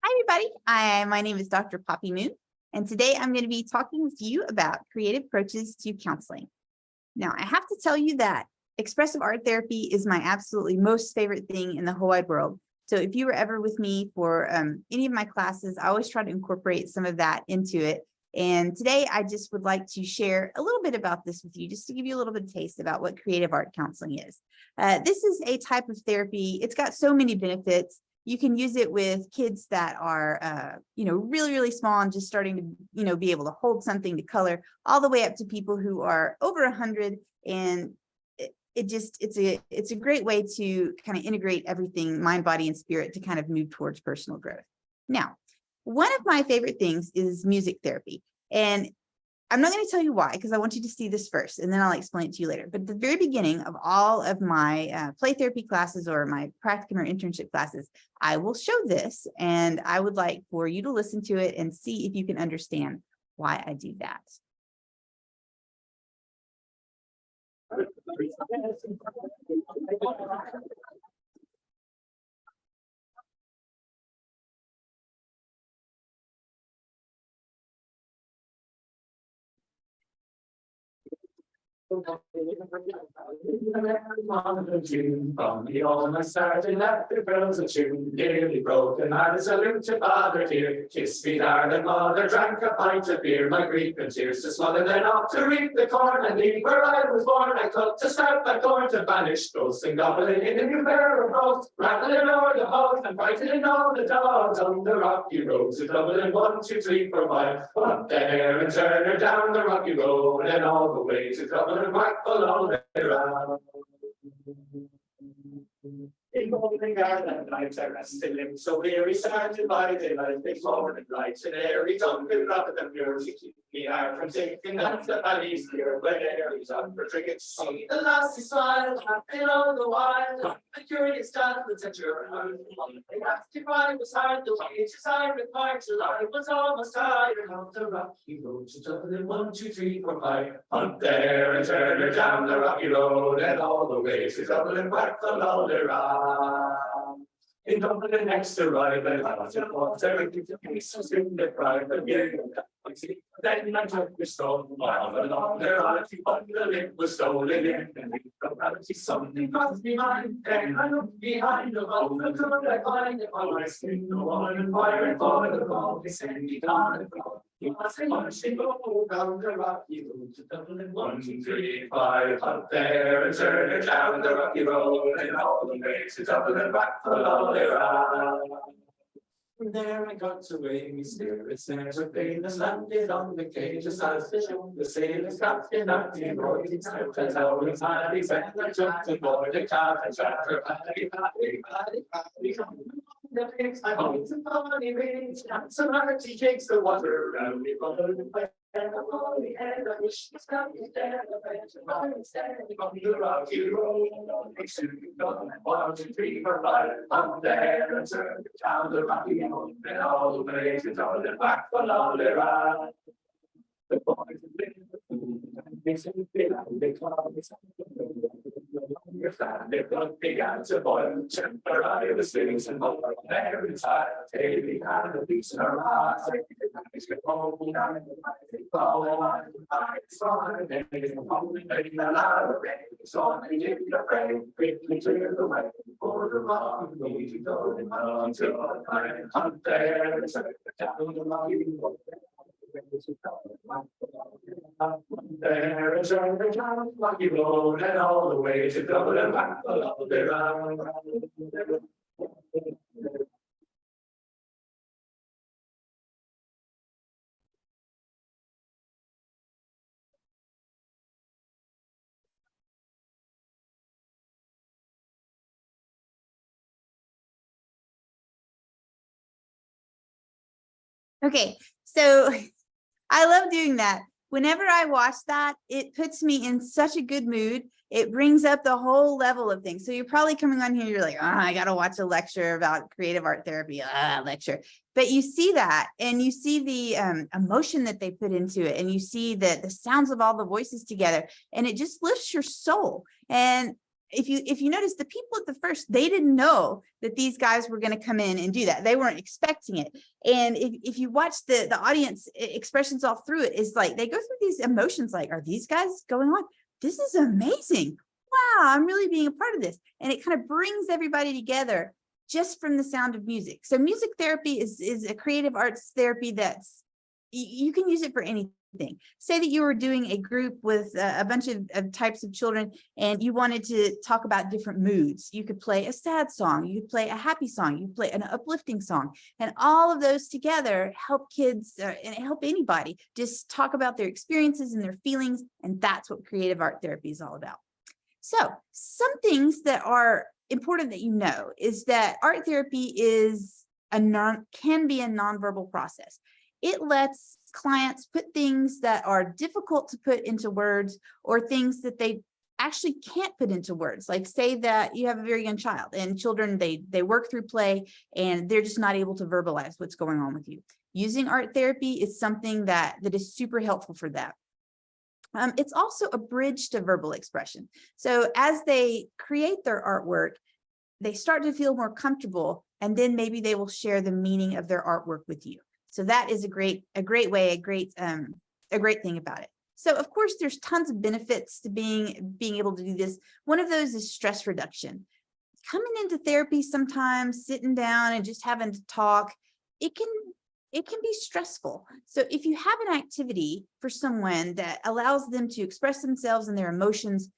Hi, everybody. My name is Dr. Poppy Moon, and today I'm going to be talking with you about creative approaches to counseling. Now, I have to tell you that expressive art therapy is my absolutely most favorite thing in the whole wide world. So if you were ever with me for any of my classes, I always try to incorporate some of that into it. And today I just would like to share a little bit about this with you, just to give you a little bit of taste about what creative art counseling is. This is a type of therapy. It's got so many benefits. You can use it with kids that are, really, really small and just starting to, be able to hold something to color, all the way up to people who are over 100. And it's a great way to kind of integrate everything, mind, body, and spirit, to kind of move towards personal growth. Now, one of my favorite things is music therapy. And I'm not going to tell you why, because I want you to see this first, and then I'll explain it to you later. But at the very beginning of all of my play therapy classes or my practicum or internship classes, I will show this, and I would like for you to listen to it and see if you can understand why I do that. From the almost starting left the girls a tune, nearly broken. I was a link to father dear, kissed me darling mother, drank a pint of beer, my grief and tears to smother, then off to reap the corn and leave where I was born. I cut to start my corn to banish ghosts and gobbling in a new pair of roads, rattling over the halls and frightening all the dogs on the rocky roads. A double and 1, 2, 3, 4, 5, up there and turn her down the rocky road and all the way to double and whack below the round. In golden garden nights I rested him, so weary started by daylight, big morning lights, and airy tongued rather than music keep me out from thinking that's the valley's clear, when Aries on for drinking. See the lassie smile, happy all the while, a curious dance with such your hand. They asked if I was hard, the wages I required till I was almost tired. On the rocky road to Dublin, 1, 2, 3, 4, 5, up there and turn her down the rocky road, and all the way to Dublin, back the lonely round. In Dublin next arrival, I was everything to pieces in the private game. Then I took the stone, along there, I found the lip was stolen in, and something comes behind, and I look behind the ball, and I find it on my skin, the one and fire and for the ball, they send me down the ball. You must say, I should go down the rocky road to Dublin, 1, 2, 3, 5, up there and turn it down the rocky road, and all the way to Dublin, back the lonely round. From there I got away, me spirits never famous, landed on the cages as the sailors captain at the embroidered script, and how we finally went and jumped aboard the car and chattered, paddy. The pigs, I hold some funny rings, some hearty takes the water around me, but and upon the head, I wish this country dead, I'm standing on the rocky road, they soon gone, 1, 2, 3, 4, 5, up there and turn down the rocky road, and all the way to Dublin, back the lonely round. The boys live the food, and they say they call me they began to boil, temporary the things and more there inside, daily and the peace in her eyes. It's good home, and it's fine, and it's making a lot of rain. So I did the rain, quickly clear the way for the long way to go until I'm there, and down the line. There is a town, lucky road, and all the way to Dublin, back below the round. Okay, so I love doing that. Whenever I watch that, it puts me in such a good mood. It brings up the whole level of things. So you're probably coming on here, you're like, I got to watch a lecture about creative art therapy, lecture. But you see that, and you see the emotion that they put into it, and you see the sounds of all the voices together, and it just lifts your soul. And if you notice, the people at the first, they didn't know that these guys were going to come in and do that. They weren't expecting it. And if you watch the audience expressions all through it, is like they go through these emotions like, are these guys going on? This is amazing. Wow, I'm really being a part of this. And it kind of brings everybody together just from the sound of music. So music therapy is a creative arts therapy that's, you can use it for anything. Say that you were doing a group with a bunch of types of children and you wanted to talk about different moods. You could play a sad song, you could play a happy song, you could play an uplifting song, and all of those together help kids and help anybody just talk about their experiences and their feelings. And that's what creative art therapy is all about. So some things that are important that you know is that art therapy can be a nonverbal process. It lets clients put things that are difficult to put into words or things that they actually can't put into words. Like say that you have a very young child and children, they work through play and they're just not able to verbalize what's going on with you. Using art therapy is something that is super helpful for that. It's also a bridge to verbal expression. So as they create their artwork, they start to feel more comfortable, and then maybe they will share the meaning of their artwork with you. So that is a great way, a great thing about it. So of course, there's tons of benefits to being able to do this. One of those is stress reduction. Coming into therapy sometimes, sitting down and just having to talk, it can be stressful. So if you have an activity for someone that allows them to express themselves and their emotions,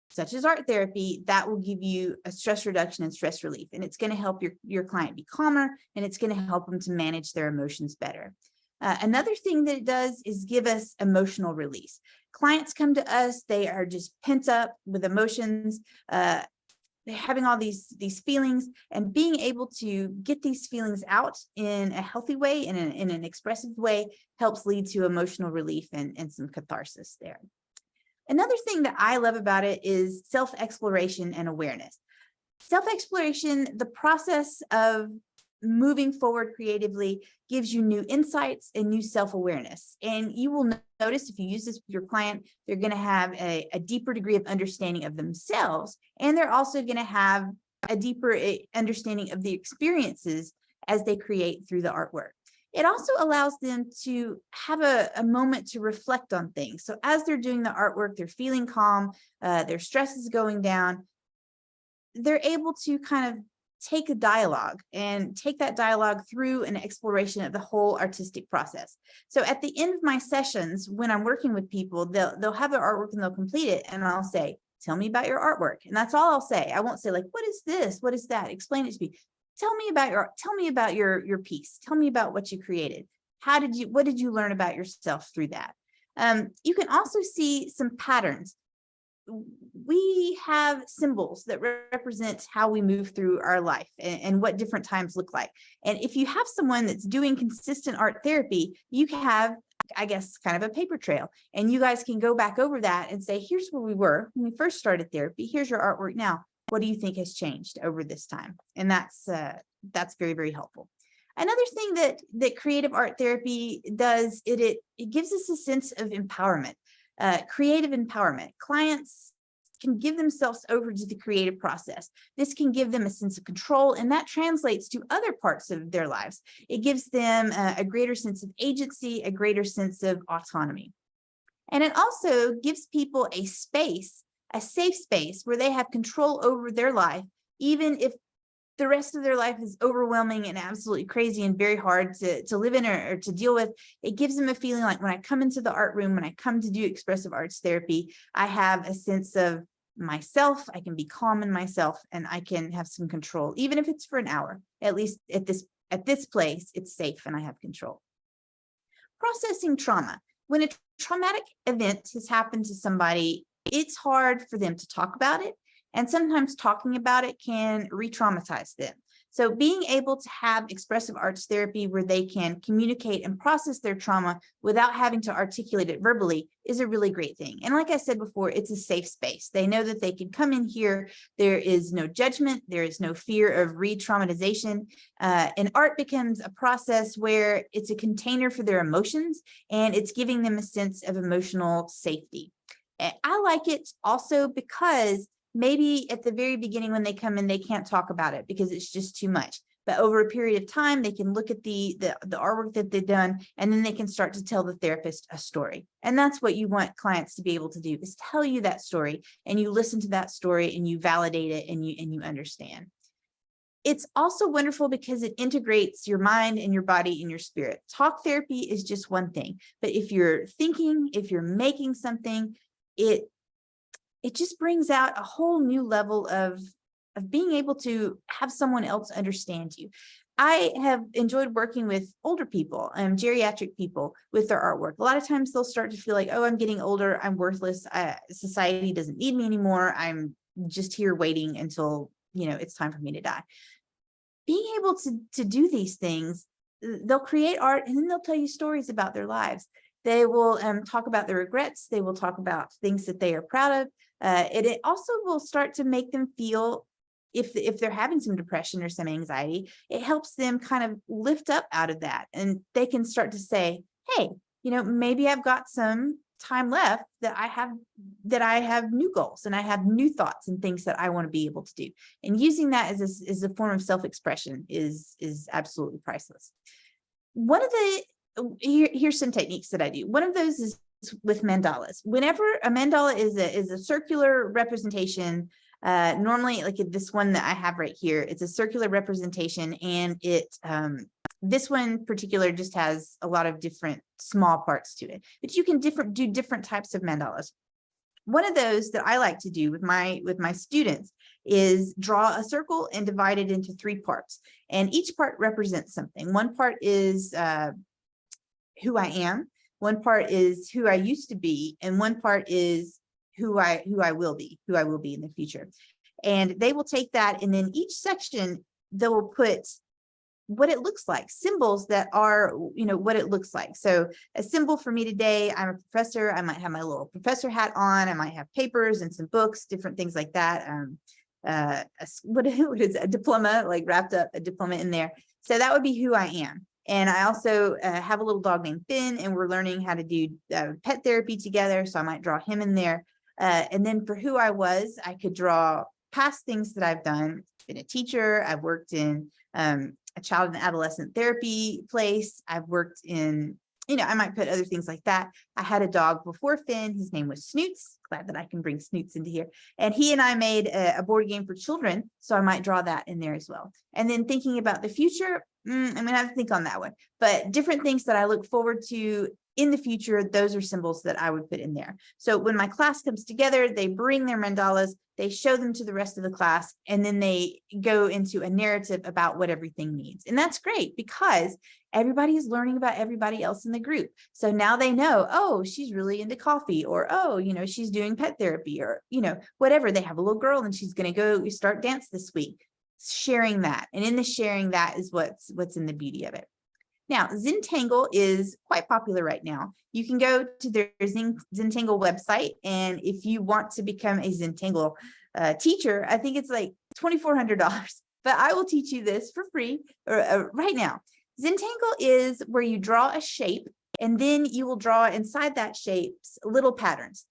such as art therapy, that will give you a stress reduction and stress relief. And it's going to help your client be calmer, and it's going to help them to manage their emotions better. Another thing that it does is give us emotional release. Clients come to us, they are just pent up with emotions. They're having all these feelings, and being able to get these feelings out in a healthy way, in an expressive way, helps lead to emotional relief and some catharsis there. Another thing that I love about it is self-exploration and awareness. Self-exploration, the process of moving forward creatively, gives you new insights and new self-awareness. And you will notice if you use this with your client, they're going to have a deeper degree of understanding of themselves. And they're also going to have a deeper understanding of the experiences as they create through the artwork. It also allows them to have a moment to reflect on things. So as they're doing the artwork, they're feeling calm, their stress is going down. They're able to kind of take a dialogue and take that dialogue through an exploration of the whole artistic process. So at the end of my sessions, when I'm working with people, they'll have their artwork and they'll complete it. And I'll say, tell me about your artwork. And that's all I'll say. I won't say like, what is this? What is that? Explain it to me. Tell me about your piece. Tell me about what you created. What did you learn about yourself through that? You can also see some patterns. We have symbols that represent how we move through our life and what different times look like. And if you have someone that's doing consistent art therapy, you have, I guess, kind of a paper trail. And you guys can go back over that and say, here's where we were when we first started therapy. Here's your artwork now. What do you think has changed over this time? And that's very, very helpful. Another thing that creative art therapy does, it gives us a sense of empowerment, creative empowerment. Clients can give themselves over to the creative process. This can give them a sense of control, and that translates to other parts of their lives. It gives them a greater sense of agency, a greater sense of autonomy. And it also gives people a safe space where they have control over their life, even if the rest of their life is overwhelming and absolutely crazy and very hard to live in or to deal with. It gives them a feeling like when I come into the art room, when I come to do expressive arts therapy, I have a sense of myself. I can be calm in myself, and I can have some control, even if it's for an hour. At least at this place, it's safe and I have control. Processing trauma. When a traumatic event has happened to somebody, it's hard for them to talk about it. And sometimes talking about it can re-traumatize them. So being able to have expressive arts therapy where they can communicate and process their trauma without having to articulate it verbally is a really great thing. And like I said before, it's a safe space. They know that they can come in here. There is no judgment. There is no fear of re-traumatization. And art becomes a process where it's a container for their emotions, and it's giving them a sense of emotional safety. I like it also because maybe at the very beginning when they come in, they can't talk about it because it's just too much. But over a period of time, they can look at the artwork that they've done, and then they can start to tell the therapist a story. And that's what you want clients to be able to do, is tell you that story, and you listen to that story and you validate it, and you understand. It's also wonderful because it integrates your mind and your body and your spirit. Talk therapy is just one thing, but if you're thinking, if you're making something, it just brings out a whole new level of being able to have someone else understand you. I have enjoyed working with older people, geriatric people, with their artwork. A lot of times they'll start to feel like, oh, I'm getting older, I'm worthless, society doesn't need me anymore, I'm just here waiting until, it's time for me to die. Being able to do these things, they'll create art and then they'll tell you stories about their lives. They will talk about their regrets. They will talk about things that they are proud of. It also will start to make them feel, if they're having some depression or some anxiety, it helps them kind of lift up out of that. And they can start to say, hey, maybe I've got some time left that I have new goals and I have new thoughts and things that I want to be able to do. And using that as a form of self-expression is absolutely priceless. One of here's some techniques that I do. One of those is with mandalas. Whenever a mandala is a circular representation, normally like this one that I have right here, it's a circular representation, and this one in particular just has a lot of different small parts to it, but you can do different types of mandalas. One of those that I like to do with my students is draw a circle and divide it into 3 parts, and each part represents something. One part is who I am, one part is who I used to be, and one part is who I will be in the future. And they will take that, and then each section they will put what it looks like, symbols that are, what it looks like. So a symbol for me today, I'm a professor. I might have my little professor hat on. I might have papers and some books, different things like that. What is a diploma, like wrapped up a diploma in there. So that would be who I am. And I also have a little dog named Finn, and we're learning how to do pet therapy together. So I might draw him in there. And then for who I was, I could draw past things that I've done. Been a teacher. I've worked in a child and adolescent therapy place. I've worked in, I might put other things like that. I had a dog before Finn. His name was Snoots. Glad that I can bring Snoots into here. And he and I made a board game for children. So I might draw that in there as well. And then thinking about the future, I'm going to have to think on that one. But different things that I look forward to in the future, those are symbols that I would put in there. So when my class comes together, they bring their mandalas, they show them to the rest of the class, and then they go into a narrative about what everything means. And that's great because everybody is learning about everybody else in the group. So now they know, oh, she's really into coffee, or, oh, she's doing pet therapy, or, whatever. They have a little girl and she's going to go start dance this week. Sharing that. And in the sharing, that is what's in the beauty of it. Now, Zentangle is quite popular right now. You can go to their Zentangle website, and if you want to become a Zentangle teacher, I think it's like $2,400, but I will teach you this for free right now. Zentangle is where you draw a shape, and then you will draw inside that shape little patterns.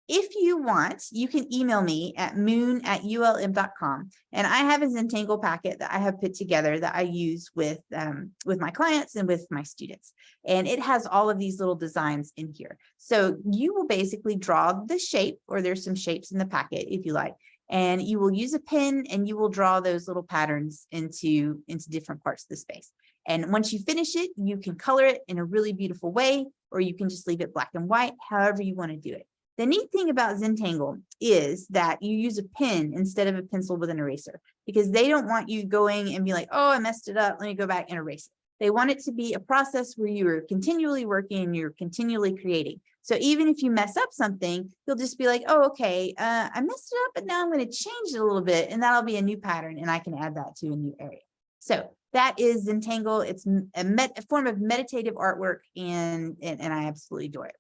If you want, you can email me at moon@ulm.com, and I have a Zentangle packet that I have put together that I use with my clients and with my students. And it has all of these little designs in here. So you will basically draw the shape, or there's some shapes in the packet if you like, and you will use a pen and you will draw those little patterns into different parts of the space. And once you finish it, you can color it in a really beautiful way, or you can just leave it black and white, however you want to do it. The neat thing about Zentangle is that you use a pen instead of a pencil with an eraser, because they don't want you going and be like, oh, I messed it up, let me go back and erase it. They want it to be a process where you are continually working and you're continually creating. So even if you mess up something, you'll just be like, oh, okay, I messed it up, but now I'm going to change it a little bit, and that'll be a new pattern, and I can add that to a new area. So that is Zentangle. It's a form of meditative artwork, and I absolutely adore it.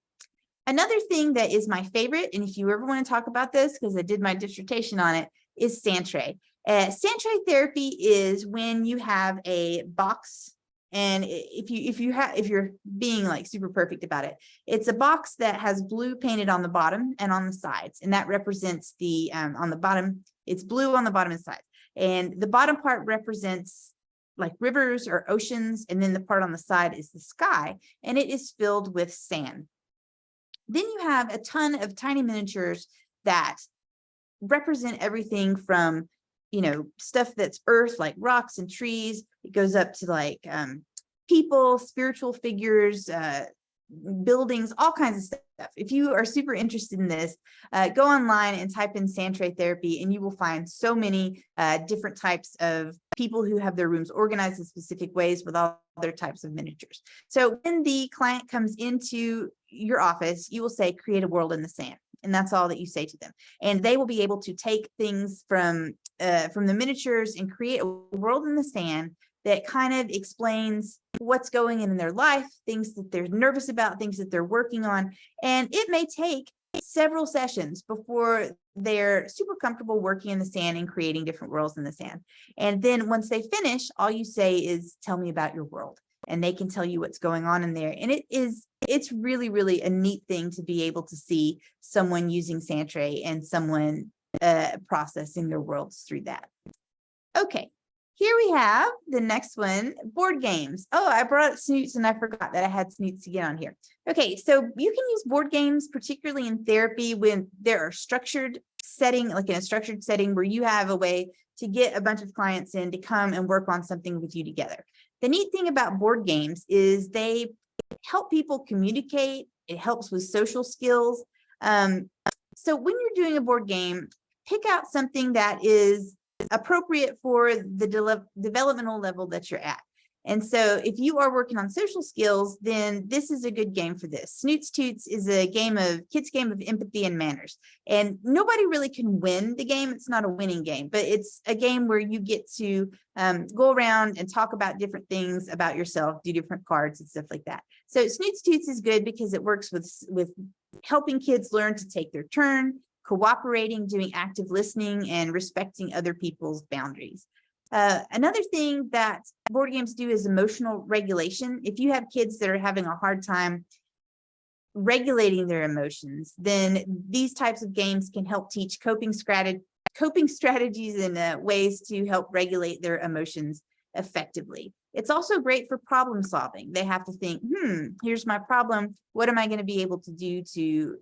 Another thing that is my favorite, and if you ever want to talk about this, because I did my dissertation on it, is Sandtray. Sandtray therapy is when you have a box And if you're being like super perfect about it, it's a box that has blue painted on the bottom and on the sides, and that represents the on the bottom. It's blue on the bottom and sides, and the bottom part represents like rivers or oceans, and then the part on the side is the sky, and it is filled with sand. Then you have a ton of tiny miniatures that represent everything from, you know, stuff that's earth, like rocks and trees. It goes up to like people, spiritual figures, buildings, all kinds of stuff. If you are super interested in this, go online and type in sand tray therapy, and you will find so many different types of people who have their rooms organized in specific ways with all other types of miniatures. So when the client comes into your office, you will say, create a world in the sand. And that's all that you say to them. And they will be able to take things from the miniatures and create a world in the sand that kind of explains what's going on in their life, things that they're nervous about, things that they're working on. And it may take several sessions before they're super comfortable working in the sand and creating different worlds in the sand. And then once they finish, all you say is, tell me about your world. And they can tell you what's going on in there. And it's really, really a neat thing to be able to see someone using sand tray and someone processing their worlds through that. Okay, here we have the next one, board games. Oh, I brought Snoots and I forgot that I had Snoots to get on here. Okay, so you can use board games, particularly in therapy, when there are structured setting, like in a structured setting where you have a way to get a bunch of clients in to come and work on something with you together. The neat thing about board games is they help people communicate. It helps with social skills. So when you're doing a board game, pick out something that is appropriate for the developmental level that you're at. And so if you are working on social skills, then this is a good game for this. Snoots Toots is a kids game of empathy and manners. And nobody really can win the game. It's not a winning game, but it's a game where you get to go around and talk about different things about yourself, do different cards and stuff like that. So Snoots Toots is good because it works with helping kids learn to take their turn, cooperating, doing active listening, and respecting other people's boundaries. Another thing that board games do is emotional regulation. If you have kids that are having a hard time regulating their emotions, then these types of games can help teach coping strategies and ways to help regulate their emotions effectively. It's also great for problem solving. They have to think, here's my problem. What am I going to be able to do to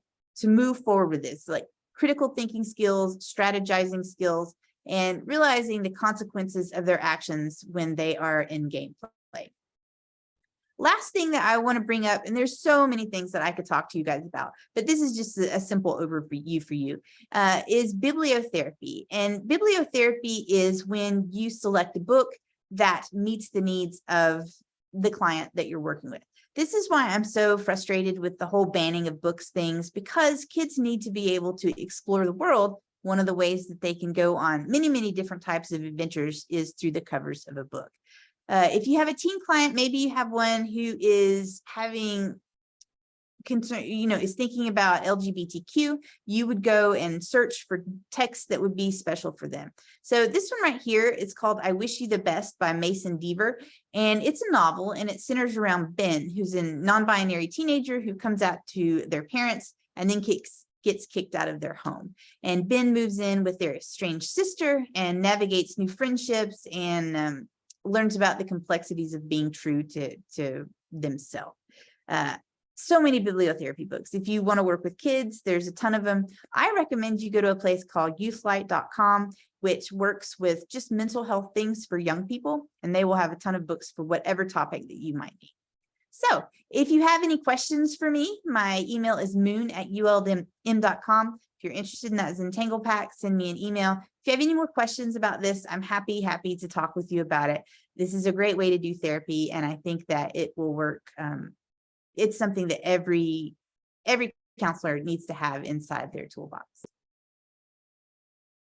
move forward with this? Like critical thinking skills, strategizing skills, and realizing the consequences of their actions when they are in gameplay. Last thing that I want to bring up, and there's so many things that I could talk to you guys about, but this is just a simple overview for you, is bibliotherapy. And bibliotherapy is when you select a book that meets the needs of the client that you're working with. This is why I'm so frustrated with the whole banning of books things, because kids need to be able to explore the world. One of the ways that they can go on many, many different types of adventures is through the covers of a book. If you have a teen client, maybe you have one who is having concern, is thinking about LGBTQ, you would go and search for texts that would be special for them. So this one right here is called I Wish You the Best by Mason Deaver. And it's a novel, and it centers around Ben, who's a non-binary teenager who comes out to their parents and then gets kicked out of their home. And Ben moves in with their estranged sister and navigates new friendships and learns about the complexities of being true to themselves. So many bibliotherapy books. If you want to work with kids, there's a ton of them. I recommend you go to a place called youthlight.com, which works with just mental health things for young people, and they will have a ton of books for whatever topic that you might need. So if you have any questions for me, my email is moon@uldm.com. If you're interested in that Zentangle pack, send me an email. If you have any more questions about this, I'm happy to talk with you about it. This is a great way to do therapy, and I think that it will work. It's something that every counselor needs to have inside their toolbox.